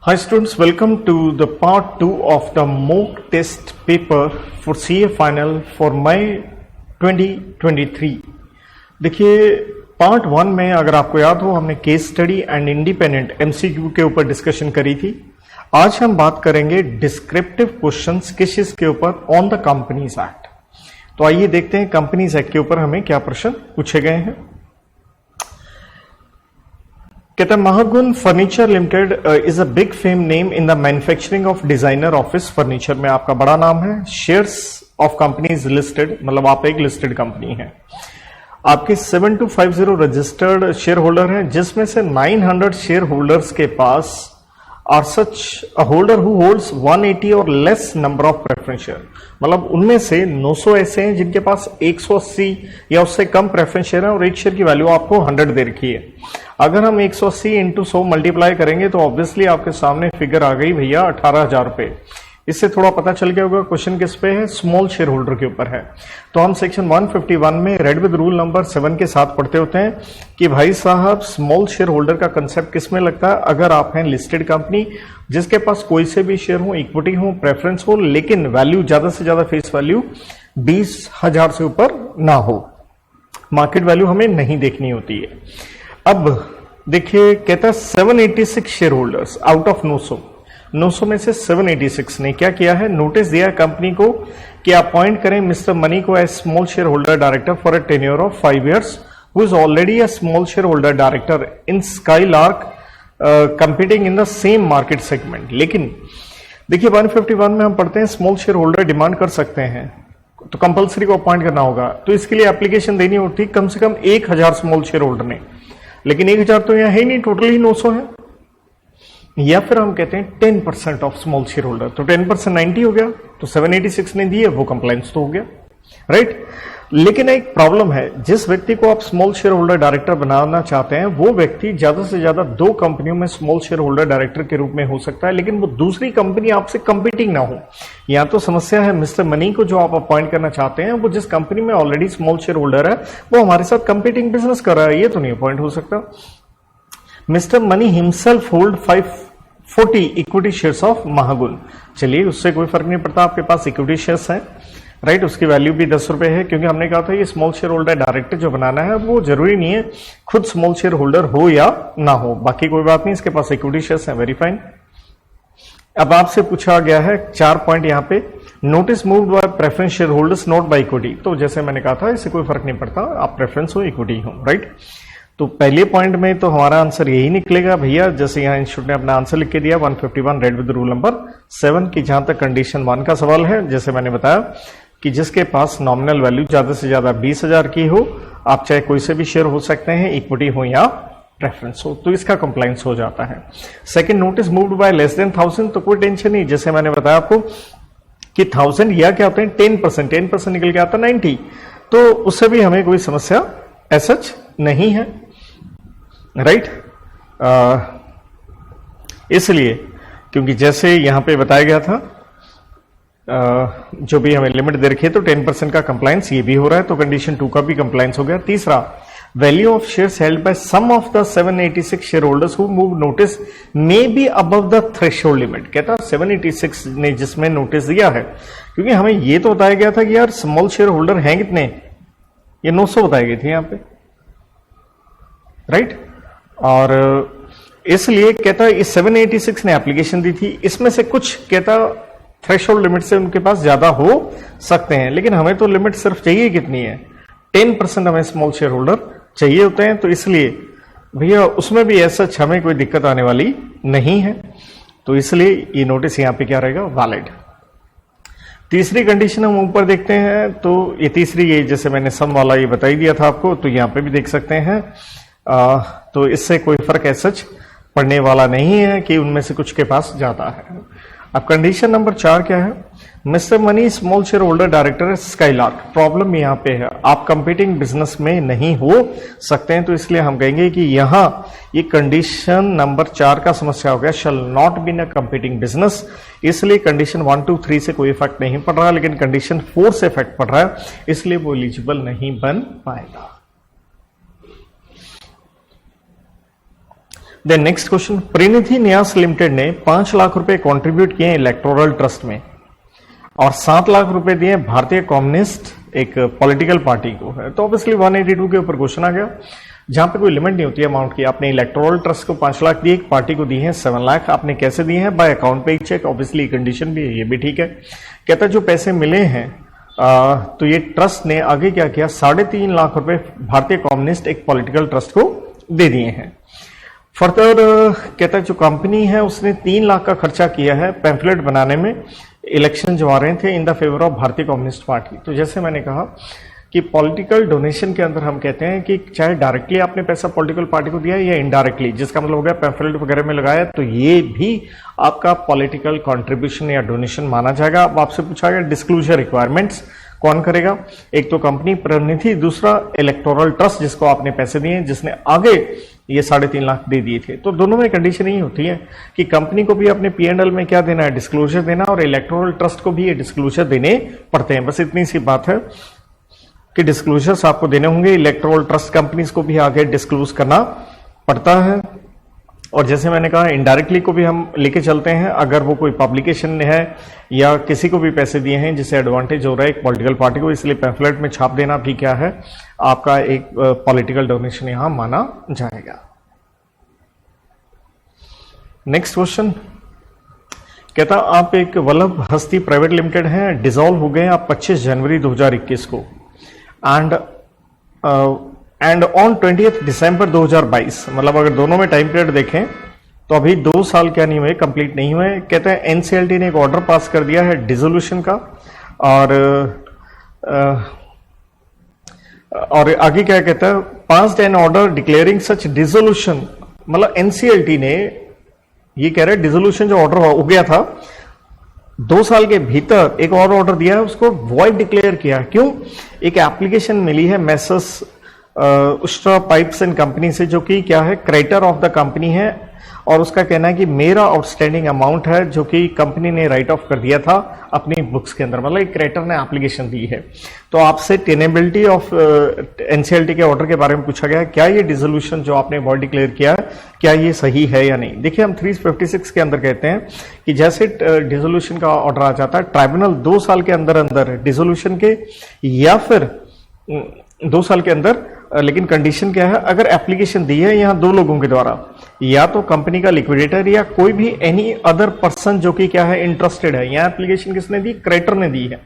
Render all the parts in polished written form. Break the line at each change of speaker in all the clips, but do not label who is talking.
Hi students, welcome to the part 2 of the mock test paper for CA final for May 2023। देखिए part 1 में अगर आपको याद हो हमने case study and independent MCQ के ऊपर डिस्कशन करी थी। आज हम बात करेंगे डिस्क्रिप्टिव क्वेश्चंस किस चीज के ऊपर, ऑन द कंपनीज एक्ट। तो आइए देखते हैं कंपनीज एक्ट के ऊपर हमें क्या प्रश्न पूछे गए हैं। कहता है Mahagun furniture limited is a big fame name in the manufacturing of designer office furniture में आपका बड़ा नाम है। शेयर्स ऑफ कंपनीज लिस्टेड, मतलब आप एक लिस्टेड कंपनी है। आपके 7250 रजिस्टर्ड शेयर होल्डर हैं, जिसमें से 900 शेयर होल्डर्स के पास are such a holder who holds 180 और less number of preference share, मतलब उनमें से 900 ऐसे हैं जिनके पास 180 या उससे कम प्रेफरेंस शेयर है और एक शेयर की वैल्यू आपको 100 दे रखी है। अगर हम 180 इंटू 100 मल्टीप्लाई करेंगे तो ऑब्वियसली आपके सामने फिगर आ गई भैया 18,000 रुपए। इससे थोड़ा पता चल गया होगा क्वेश्चन किस पे है, स्मॉल शेयर होल्डर के ऊपर है। तो हम सेक्शन 151 में रेड विद रूल नंबर 7 के साथ पढ़ते होते हैं कि भाई साहब स्मॉल शेयर होल्डर का कंसेप्ट किस में लगता है, अगर आप हैं लिस्टेड कंपनी जिसके पास कोई से भी शेयर हो, इक्विटी हो, प्रेफरेंस हो, लेकिन वैल्यू ज्यादा से ज्यादा फेस वैल्यू 20,000 से ऊपर ना हो, मार्केट वैल्यू हमें नहीं देखनी होती है। अब देखिए कहता है 786 शेयर होल्डर्स आउट ऑफ 900 में से 786 ने क्या किया है, नोटिस दिया कंपनी को कि अपॉइंट करें मिस्टर मनी को as small share holder director for a tenure of 5 years, who is already a small share holder director in Skylark competing in the same market segment. लेकिन देखिए 151 में हम पढ़ते हैं स्मॉल शेयर होल्डर डिमांड कर सकते हैं तो कंपल्सरी को अपॉइंट करना होगा, तो इसके लिए एप्लीकेशन देनी होती कम से कम 1000 स्मॉल शेयर होल्डर ने, लेकिन 1000 तो यहां है नहीं, टोटल ही 900 है। या फिर हम कहते हैं 10% ऑफ स्मॉल शेयर होल्डर, तो 10% 90 हो गया, तो 786 ने दी है वो कंप्लायंस तो हो गया, राइट। लेकिन एक प्रॉब्लम है, जिस व्यक्ति को आप स्मॉल शेयर होल्डर डायरेक्टर बनाना चाहते हैं वो व्यक्ति ज्यादा से ज्यादा 2 कंपनियों में स्मॉल शेयर होल्डर डायरेक्टर के रूप में हो सकता है, लेकिन वो दूसरी कंपनी आपसे कंपीटिंग ना हो। या तो समस्या है मिस्टर मनी को जो आप अपॉइंट करना चाहते हैं वो जिस कंपनी में ऑलरेडी स्मॉल शेयर होल्डर है वो हमारे साथ कंपीटिंग बिजनेस कर रहा है, ये तो नहीं अपॉइंट हो सकता। Mister money himself hold 540 equity shares of Mahagun, चलिए उससे कोई फर्क नहीं पड़ता, आपके पास इक्विटी शेयर्स हैं, राइट। उसकी वैल्यू भी 10 रुपए है, क्योंकि हमने कहा था ये स्मॉल शेयर होल्डर डायरेक्टर जो बनाना है वो जरूरी नहीं है खुद स्मॉल शेयर होल्डर हो या ना हो, बाकी कोई बात नहीं, इसके पास इक्विटी शेयर्स हैं, वेरी फाइन। अब आपसे पूछा गया है 4 पॉइंट यहाँ पे, notice moved by preference share holders not by equity, तो जैसे मैंने कहा था इससे कोई फर्क नहीं पड़ता आप प्रेफरेंस हो इक्विटी हो, राइट। तो पहले पॉइंट में तो हमारा आंसर यही निकलेगा भैया, जैसे यहाँ इंस्टीट्यूट ने अपना आंसर लिख के दिया 151 रेड विद रूल नंबर 7 की। जहां तक कंडीशन 1 का सवाल है, जैसे मैंने बताया कि जिसके पास नॉमिनल वैल्यू ज्यादा से ज्यादा 20,000 की हो, आप चाहे कोई से भी शेयर हो सकते हैं, इक्विटी हो या प्रेफरेंस हो, तो इसका कंप्लायंस हो जाता है। Second, notice moved by less than 1000, तो कोई टेंशन नहीं, जैसे मैंने बताया आपको कि 1000 या क्या होते हैं 10% निकल के आता 90, तो उससे भी हमें कोई समस्या ऐसा नहीं है, राइट। इसलिए क्योंकि जैसे यहां पे बताया गया था जो भी हमें लिमिट दे रखी है, तो 10% का कंप्लायंस ये भी हो रहा है, तो कंडीशन 2 का भी कंप्लायंस हो गया। तीसरा, value of shares held by some of the 786 share holders who move notice may be above the threshold limit. कहता 786 ने जिसमें नोटिस दिया है, क्योंकि हमें ये तो बताया गया था कि यार स्मॉल शेयर होल्डर हैं कितने, ये 900 बताई गई थी यहां पे, राइट। और इसलिए कहता इस 786 ने एप्लीकेशन दी थी, इसमें से कुछ कहता थ्रेशोल्ड लिमिट से उनके पास ज्यादा हो सकते हैं, लेकिन हमें तो लिमिट सिर्फ चाहिए कितनी है, 10% हमें स्मॉल शेयर होल्डर चाहिए होते हैं, तो इसलिए भैया उसमें भी ऐसा हमें कोई दिक्कत आने वाली नहीं है, तो इसलिए ये नोटिस यहां पे क्या रहेगा, वैलिड। तीसरी कंडीशन हम ऊपर देखते हैं, तो ये तीसरी, ये जैसे मैंने सम वाला ये बता ही दिया था आपको, तो यहां पे भी देख सकते हैं, तो इससे कोई फर्क ऐसा पड़ने वाला नहीं है कि उनमें से कुछ के पास जाता है। अब कंडीशन नंबर 4 क्या है, mister money small share holder director है स्काईलार्क। प्रॉब्लम यहां पे है, आप कंपीटिंग बिजनेस में नहीं हो सकते हैं, तो इसलिए हम कहेंगे कि यहां ये कंडीशन नंबर 4 का समस्या हो गया, shall not be in a competing business, इसलिए कंडीशन 1, 2, 3 से कोई इफेक्ट नहीं पड़ रहा, लेकिन कंडीशन 4 से इफेक्ट पड़ रहा है, इसलिए वो एलिजिबल नहीं बन पाएगा। देन नेक्स्ट क्वेश्चन, परिनिधि न्यास लिमिटेड ने 5 लाख रुपए कंट्रीब्यूट किए इलेक्टोरल ट्रस्ट में और 7 लाख रुपए दिए भारतीय कम्युनिस्ट एक पॉलिटिकल पार्टी को है। तो ऑब्वियसली 182 के ऊपर क्वेश्चन आ गया, जहां पे कोई लिमिट नहीं होती है अमाउंट की। आपने इलेक्टोरल ट्रस्ट को 5 लाख दिए, एक पार्टी को दी है 7 लाख। आपने कैसे दिए हैं? बाय अकाउंट पे चेक। ऑब्वियसली कंडीशन भी है, ये भी ठीक है। कहता जो पैसे मिले हैं तो ये ट्रस्ट ने आगे क्या किया, 3.5 लाख रुपए भारतीय कम्युनिस्ट एक पॉलिटिकल ट्रस्ट को दे दिए हैं। फर्दर कहता है जो कंपनी है उसने 3 लाख का खर्चा किया है पैम्फलेट बनाने में, इलेक्शन जो आ रहे थे इन द फेवर ऑफ भारतीय कम्युनिस्ट पार्टी। तो जैसे मैंने कहा कि पॉलिटिकल डोनेशन के अंदर हम कहते हैं कि चाहे डायरेक्टली आपने पैसा पॉलिटिकल पार्टी को दिया या इनडायरेक्टली, जिसका मतलब हो गया पैम्फलेट वगैरह में लगाया, तो ये भी आपका पॉलिटिकल कंट्रीब्यूशन या डोनेशन माना जाएगा। अब आपसे पूछा गया डिस्क्लोजर रिक्वायरमेंट्स कौन करेगा? एक तो कंपनी प्रतिनिधि, दूसरा इलेक्टोरल ट्रस्ट जिसको आपने पैसे दिए, जिसने आगे ये 3.5 लाख दे दिए थे। तो दोनों में कंडीशन यही होती है कि कंपनी को भी अपने P&L में क्या देना है, डिस्क्लोजर देना, और इलेक्टोरल ट्रस्ट को भी ये डिस्क्लोजर देने पड़ते हैं। बस इतनी सी बात है कि डिस्क्लोजर्स आपको देने होंगे। इलेक्टोरल ट्रस्ट कंपनीज को भी आगे डिस्क्लोज करना पड़ता है। और जैसे मैंने कहा इनडायरेक्टली को भी हम लेके चलते हैं, अगर वो कोई पब्लिकेशन है या किसी को भी पैसे दिए हैं जिससे एडवांटेज हो रहा है एक पॉलिटिकल पार्टी को, इसलिए पैम्फलेट में छाप देना भी क्या है, आपका एक पॉलिटिकल डोनेशन यहां माना जाएगा। नेक्स्ट क्वेश्चन कहता आप एक वल्लभ हस्ती प्राइवेट लिमिटेड है, डिसॉल्व हो गए आप 25 जनवरी 2021 को, एंड ऑन 20 दिसंबर 2022, मतलब अगर दोनों में टाइम पीरियड देखें तो अभी 2 साल क्या नहीं हुए, कंप्लीट नहीं हुए। कहते हैं एनसीएलटी ने एक ऑर्डर पास कर दिया है डिसोल्यूशन का, और आगे क्या कहता है, पास्ड एन ऑर्डर डिक्लेयरिंग सच डिसोल्यूशन, मतलब एनसीएलटी ने ये कह रहे डिसोल्यूशन जो ऑर्डर हो गया था 2 साल के भीतर एक और ऑर्डर दिया है, उसको वॉइड डिक्लेयर किया। क्यों? एक एप्लीकेशन मिली है Messrs Ustraa pipes and company से, जो कि क्या है, क्रेडिटर ऑफ द कंपनी है, और उसका कहना है कि मेरा आउटस्टैंडिंग अमाउंट है जो कि कंपनी ने राइट ऑफ कर दिया था अपनी बुक्स के अंदर, मतलब एक क्रेडिटर ने एप्लीकेशन दी है। तो आपसे टेनेबिलिटी ऑफ एनसीएलटी के ऑर्डर के बारे में पूछा गया, क्या ये डिसोल्यूशन जो आपने वॉइड डिक्लेयर किया है क्या ये सही है या नहीं। देखिए हम 356 के अंदर कहते हैं कि जैसे डिसोल्यूशन का ऑर्डर आ जाता है, ट्राइब्यूनल 2 साल के अंदर अंदर डिसोल्यूशन के या फिर 2 साल के अंदर, लेकिन कंडीशन क्या है, अगर एप्लीकेशन दी है यहां 2 लोगों के द्वारा, या तो कंपनी का लिक्विडेटर या कोई भी एनी अदर पर्सन जो कि क्या है इंटरेस्टेड है। यहां एप्लीकेशन किसने दी? क्रेडिटर ने दी है,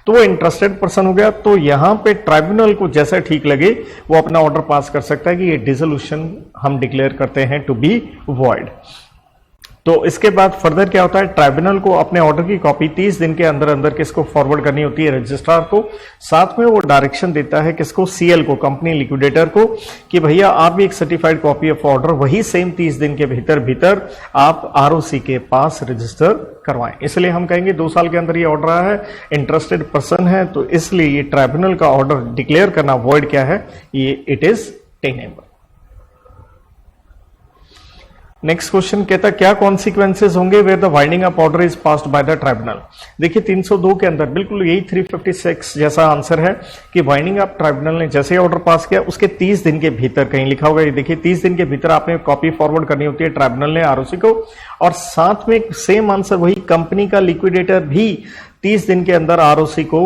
तो वो इंटरेस्टेड पर्सन हो गया। तो यहां पे ट्राइब्यूनल को जैसा ठीक लगे वो अपना ऑर्डर पास कर सकता है कि ये डिसोल्यूशन हम डिक्लेयर करते हैं टू बी वॉइड। तो इसके बाद फर्दर क्या होता है, ट्राइब्यूनल को अपने ऑर्डर की कॉपी 30 दिन के अंदर अंदर किसको फॉरवर्ड करनी होती है, रजिस्ट्रार को। साथ में वो डायरेक्शन देता है किसको, सीएल को, कंपनी लिक्विडेटर को, कि भैया आप भी एक सर्टिफाइड कॉपी ऑफ ऑर्डर वही सेम 30 दिन के भीतर आप आरओसी के पास रजिस्टर करवाएं। इसलिए हम कहेंगे 2 साल के अंदर ये ऑर्डर आया है, इंटरेस्टेड पर्सन है, तो इसलिए ये ट्राइब्यूनल का ऑर्डर डिक्लेयर करना वॉइड क्या है, ये it is tenable. Next question कहता क्या कॉन्सिक्वेंसेज होंगे where the winding up order is passed by the tribunal. देखिए 302 के अंदर बिल्कुल यही 356 जैसा आंसर है कि वाइंडिंग अप ट्राइब्यूनल ने जैसे ऑर्डर पास किया उसके 30 दिन के भीतर, कहीं लिखा होगा ये देखिए 30 दिन के भीतर आपने कॉपी फॉरवर्ड करनी होती है ट्राइब्यूनल ने आरओसी को, और साथ में सेम आंसर वही कंपनी का लिक्विडेटर भी 30 दिन के अंदर आरओसी को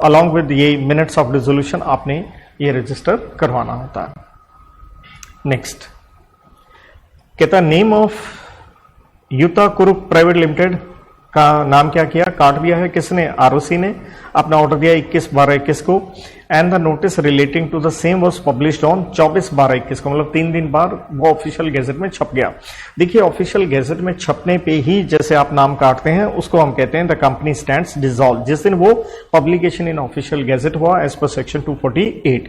अलॉन्ग विद ये मिनट्स ऑफ डिसोल्यूशन आपने ये रजिस्टर करवाना होता है। नेक्स्ट कहता name of Yuta Kurup private limited का नाम क्या किया, काट दिया है किसने, आरओसी ने। अपना ऑर्डर दिया 21/12/21 को, and the notice relating to the same was published on 24/12/21 को, मतलब 3 दिन बाद वो ऑफिशियल गैजेट में छप गया। देखिए ऑफिशियल गैजेट में छपने पे ही जैसे आप नाम काटते हैं उसको हम कहते हैं द कंपनी स्टैंड्स डिसॉल्व, जिस दिन वो पब्लिकेशन इन ऑफिशियल गैजेट हुआ एज पर सेक्शन 248।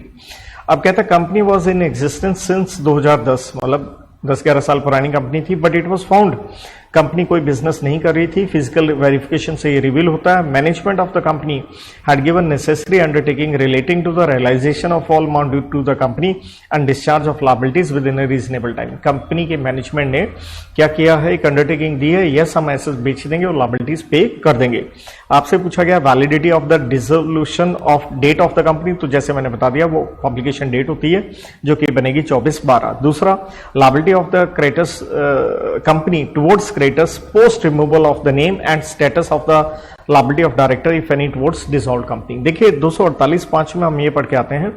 अब कहता company was in existence since 2010, मतलब 10-11 साल पुरानी कंपनी थी, but it was found company कोई बिजनेस नहीं कर रही थी, फिजिकल वेरिफिकेशन से ये रिवील होता है। Management of the company had given necessary undertaking relating to the realisation of all amount due to the company and discharge of liabilities within a reasonable time. Company के management ने क्या किया है, एक undertaking दी है, yes हम assets बेच देंगे और लायबिलिटीज पे कर देंगे। आपसे पूछा गया validity of the dissolution of date of the company, तो जैसे मैंने बता दिया वो पब्लिकेशन डेट होती है जो कि बनेगी 24/12। दूसरा, liability of the creditors company towards creditors post removal of the name and status of the liability of director if any towards dissolved company. देखिए 248(5) में हम ये पढ़ के आते हैं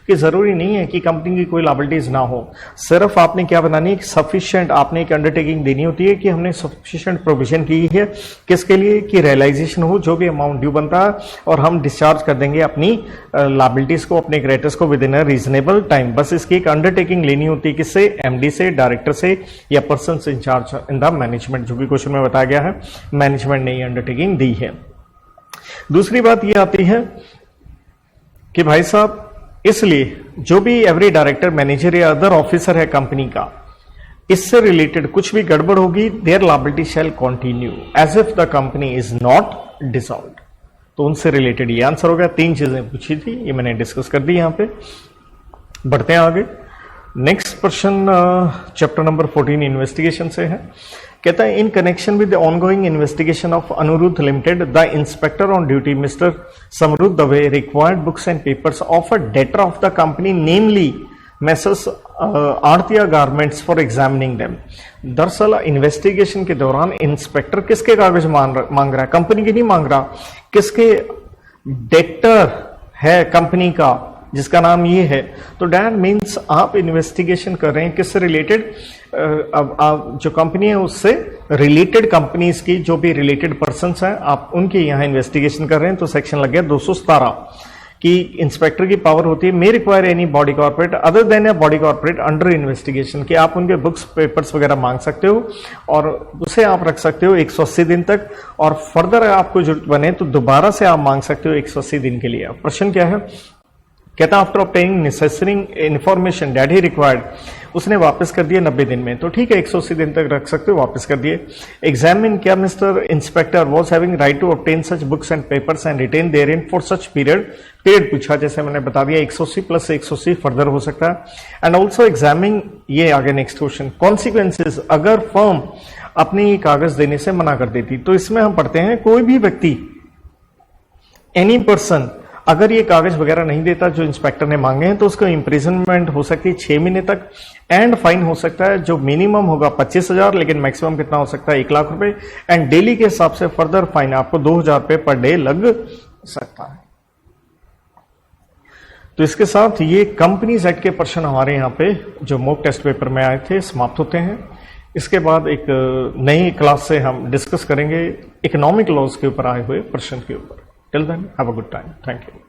कि जरूरी नहीं है कि कंपनी की कोई लायबिलिटीज ना हो, सिर्फ आपने क्या बनानी है, सफिशिएंट आपने एक अंडरटेकिंग देनी होती है कि हमने सफिशिएंट प्रोविजन की है किसके लिए, कि रियलाइजेशन हो जो भी अमाउंट ड्यू बनता है और हम डिस्चार्ज कर देंगे अपनी लायबिलिटीज को, अपने क्रेडिटर्स को with in a reasonable time. बस इसकी एक अंडरटेकिंग लेनी होती है किससे, एमडी से, डायरेक्टर से या person in charge in the management, जो भी क्वेश्चन में बताया गया है मैनेजमेंट ने ये अंडरटेकिंग दी है। दूसरी बात ये आती है कि भाई साहब इसलिए जो भी every director, manager or other officer है कंपनी का, इससे रिलेटेड कुछ भी गड़बड़ होगी, their liability shall continue as if the company is not dissolved. तो उनसे रिलेटेड ये आंसर हो गया। 3 चीजें पूछी थी, ये मैंने डिस्कस कर दी। यहां पे बढ़ते हैं आगे। Next question chapter number 14 investigation से है। कहता है in connection with the ongoing investigation of Anuruddh limited the inspector on duty mister Samruddh Dave required books and papers of a debtor of the company namely Messrs Aartiya garments for examining them. दरअसल investigation के दौरान inspector किसके कागज मांग रहा है, company के नहीं मांग रहा, किसके डेटर है कंपनी का जिसका नाम ये है। तो डैट मीन्स आप इन्वेस्टिगेशन कर रहे हैं किससे रिलेटेड, अब जो कंपनी है उससे रिलेटेड कंपनीज की जो भी रिलेटेड पर्सन्स हैं आप उनके यहाँ इन्वेस्टिगेशन कर रहे हैं। तो सेक्शन लग गया 217 कि इंस्पेक्टर की पावर होती है may require any body corporate other than a body corporate under investigation, कि आप उनके बुक्स पेपर्स वगैरह मांग सकते हो और उसे आप रख सकते हो 180 दिन तक, और फर्दर आपको जरूरत बने तो दोबारा से आप मांग सकते हो 180 दिन के लिए। प्रश्न क्या है, कहता after obtaining necessary information that he required, उसने वापस कर दिया 90 दिन में, तो ठीक है 180 दिन तक रख सकते हो, वापस कर दिए। एग्जामिन, क्या mister inspector was having right to obtain such books and papers and retain therein for such period पूछा, जैसे मैंने बता दिया 180 प्लस 180 फर्दर हो सकता है। एंड ऑल्सो एग्जामिन, ये आगे नेक्स्ट क्वेश्चन, कॉन्सिक्वेंसेज अगर फर्म अपने ये कागज देने से मना कर देती, तो इसमें हम पढ़ते हैं कोई भी व्यक्ति, एनी पर्सन अगर ये कागज वगैरह नहीं देता जो इंस्पेक्टर ने मांगे हैं तो उसको इंप्रिजनमेंट हो सकती है 6 महीने तक, एंड फाइन हो सकता है जो मिनिमम होगा 25,000, लेकिन मैक्सिमम कितना हो सकता है 1 लाख रुपए, एंड डेली के हिसाब से फर्दर फाइन आपको 2,000 रुपए पर डे लग सकता है। तो इसके साथ ये कंपनीज एक्ट के प्रश्न हमारे यहाँ पे जो मॉक टेस्ट पेपर में आए थे समाप्त होते हैं। इसके बाद एक नई क्लास से हम डिस्कस करेंगे इकोनॉमिक लॉज के ऊपर आए हुए प्रश्न के ऊपर। Till then, have a good time. Thank you.